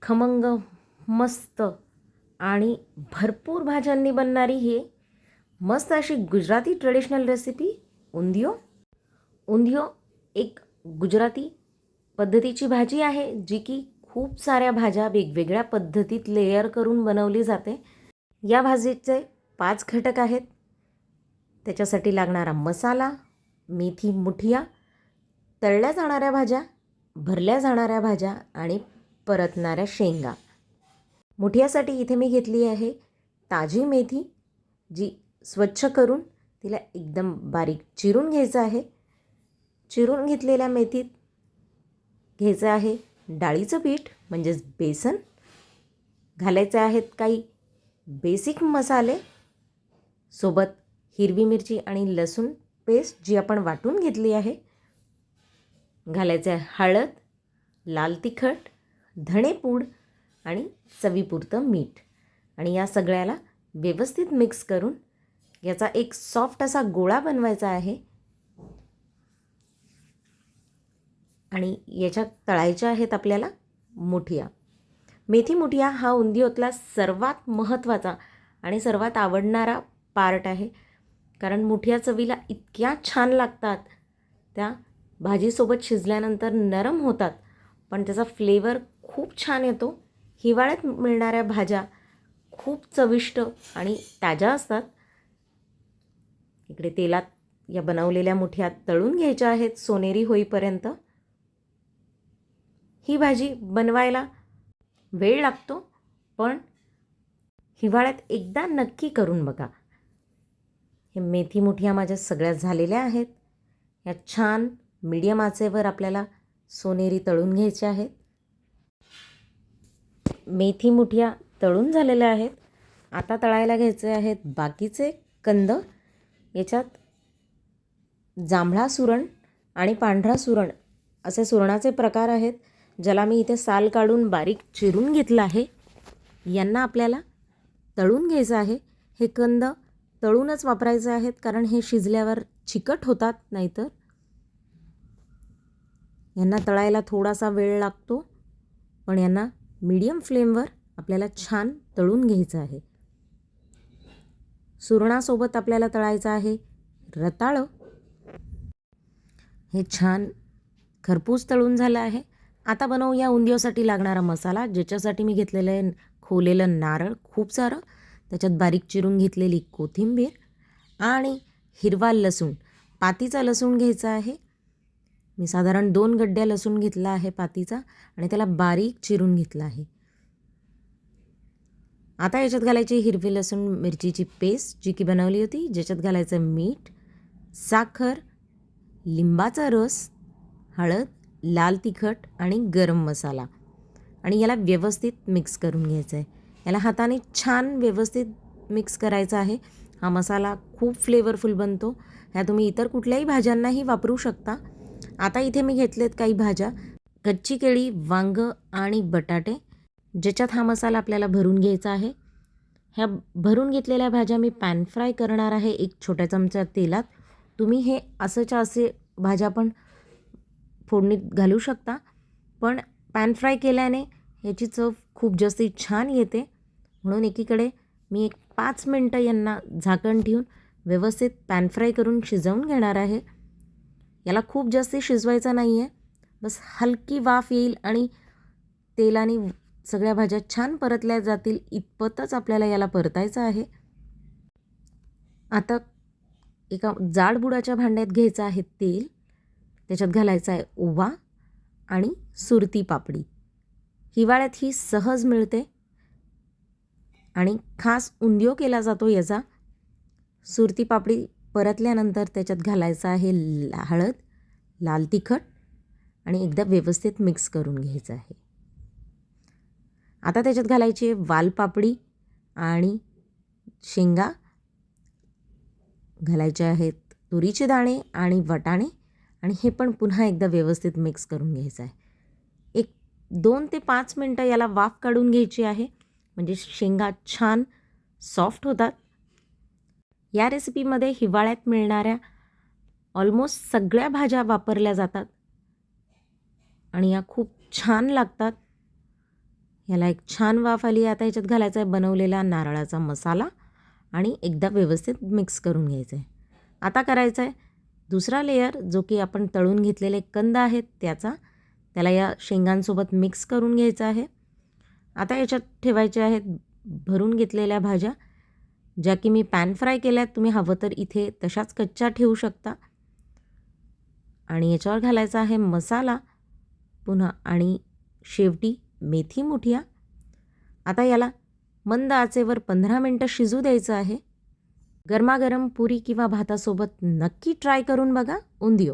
खमंग, मस्त आणि भरपूर भाज्यांनी बनणारी ही मस्त अशी गुजराती ट्रेडिशनल रेसिपी उंधियो. उंधियो एक गुजराती पद्धतीची भाजी आहे जी की खूप साऱ्या भाज्या वेगवेगळ्या पद्धतीत लेयर करून बनवली जाते. या भाजीचे 5 घटक आहेत. त्याच्यासाठी लागणारा मसाला, मेथी मुठिया, तळल्या जाणाऱ्या भाज्या, भरल्या जाणाऱ्या भाज्या आणि परतणाऱ्या शेंगा. मुठियासाठी इथे मी घेतली आहे ताजी मेथी, जी स्वच्छ करून तिला एकदम बारीक चिरून घ्यायचं आहे. चिरून घेतलेल्या मेथीत घ्यायचं आहे डाळीचं पीठ म्हणजेच बेसन. घालायचे आहेत काही बेसिक मसाले, सोबत हिरवी मिरची आणि लसूण पेस्ट जी आपण वाटून घेतली आहे. घालायचं आहे हळद, लाल तिखट, धणेपूड आणि चवीपुरतं मीठ. आणि या सगळ्याला व्यवस्थित मिक्स करून याचा एक सॉफ्ट असा गोळा बनवायचा आहे. आणि याच्यात तळायच्या आहेत आपल्याला मुठिया. मेथी मुठिया हा उंधियोतला सर्वात महत्त्वाचा आणि सर्वात आवडणारा पार्ट आहे. कारण मुठिया चवीला इतक्या छान लागतात, त्या भाजीसोबत शिजल्यानंतर नरम होतात, पण त्याचा फ्लेवर खूप छान येतो. हिवाळ्यात मिळणाऱ्या भाज्या खूप चविष्ट आणि ताज्या असतात. इकडे तेलात या बनवलेल्या मुठिया तळून घ्यायच्या आहेत सोनेरी होईपर्यंत. ही भाजी बनवायला वेळ लागतो, पण हिवाळ्यात एकदा नक्की करून बघा. हे मेथी मुठिया माझ्या सगळ्या झालेल्या आहेत. या छान मीडियम आचेवर आपल्याला सोनेरी तळून घ्यायच्या आहेत. मेथी मुठिया तळून झालेल्या आहेत. आता तळायला घ्यायचे आहेत बाकीचे कंद. याच्यात जांभळा सुरण आणि पांढरा सुरण असे सुरणाचे प्रकार आहेत, ज्याला मी इथे साल काढून बारीक चिरून घेतलं आहे. यांना आपल्याला तळून घ्यायचं आहे. हे कंद तळूनच वापरायचे आहेत, कारण हे शिजल्यावर चिकट होतात नाहीतर. यांना तळायला थोडासा वेळ लागतो, पण यांना मीडियम फ्लेमवर आपल्याला छान तळून घ्यायचं आहे. सुरणासोबत आपल्याला तळायचं आहे रताळं. हे छान खरपूस तळून झालं आहे. आता बनवूया उंधियोसाठी लागणारा मसाला, ज्याच्यासाठी मी घेतलेलं आहे खोलेलं नारळ खूप सारं, त्याच्यात बारीक चिरून घेतलेली कोथिंबीर आणि हिरवा लसूण. पातीचा लसूण घ्यायचा आहे. मी साधारण 2 गड्ड्या लसूण घेतला आहे पातीचा आणि त्याला बारीक चिरून घेतला आहे. आता याच्यात घालायची हिरवी लसूण मिरचीची पेस्ट जी की बनवली होती, ज्याच्यात घालायचं मीठ, साखर, लिंबाचा रस, हळद, लाल तिखट आणि गरम मसाला. आणि याला व्यवस्थित मिक्स करून घ्यायचं आहे. याला हाताने छान व्यवस्थित मिक्स करायचा आहे. हा मसाला खूप फ्लेवरफुल बनतो. ह्या तुम्ही इतर कुठल्याही भाज्यांनाही वापरू शकता. आता इथे मी घेतलेत काही भाज्या, कच्ची केळी, वांग आणि बटाटे, ज्याच्यात हा मसाला आपल्याला भरून घ्यायचा आहे. ह्या भरून घेतलेल्या भाज्या मी पॅन फ्राय करणार आहे 1 छोट्या चमचा तेलात. तुम्ही हे असंच्या असे भाज्या पण फोडणीत घालू शकता, पण पॅन फ्राय केल्याने याची चव खूप जास्त छान येते. म्हणून एकीकडे मी एक 5 मिनटं यांना झाकण ठेवून व्यवस्थित पॅन फ्राय करून शिजवून घेणार आहे. याला खूप जास्त शिजवायचं नाही आहे, बस हलकी वाफ येईल आणि तेलाने सगळ्या भाज्या छान परतल्या जातील इतपतच आपल्याला याला परतायचं आहे. आता एका जाड बुडाच्या भांड्यात घ्यायचं आहे तेल. त्याच्यात घालायचा आहे ओवा आणि सुरती पापडी. हिवाळ्यात ही सहज मिळते आणि खास उंधियो केला जातो याचा. सुरती पापडी परतल्यानंतर त्याच्यात घालायचं आहे हळद, लाल तिखट आणि एकदा व्यवस्थित मिक्स करून घ्यायचं आहे. आता त्याच्यात घालायची आहे वालपापडी आणि शेंगा. घालायचे आहेत तुरीचे दाणे आणि वाटाणे आणि हे पण पुन्हा एकदा व्यवस्थित मिक्स करून घ्यायचं आहे. एक 2 ते 5 मिनटं याला वाफ काढून घ्यायची आहे, म्हणजे शेंगा छान सॉफ्ट होतात. या रेसिपीमध्ये हिवाळ्यात मिळणाऱ्या ऑलमोस्ट सगळ्या भाज्या वापरल्या जातात आणि या खूप छान लागतात. याला एक छान वाफ आली. आता याच्यात घालायचा आहे बनवलेला नारळाचा मसाला आणि एकदा व्यवस्थित मिक्स करून घ्यायचं आहे. आता करायचा आहे दुसरा लेयर, जो की आपण तळून घेतलेले कंद आहेत त्याला या शेंगांसोबत मिक्स करून घ्यायचं आहे. आता याच्यात ठेवायच्या आहेत भरून घेतलेल्या भाज्या, ज्या की मी पॅन फ्राय केल्यात. तुम्ही हवं तर इथे तशाच कच्च्या ठेवू शकता. आणि याच्यावर घालायचा आहे मसाला पुन्हा आणि शेवटी मेथी मुठिया. आता याला मंद आचेवर 15 मिनटं शिजू द्यायचं आहे. गरमागरम पुरी किंवा भातासोबत नक्की ट्राय करून बघा उंधियो.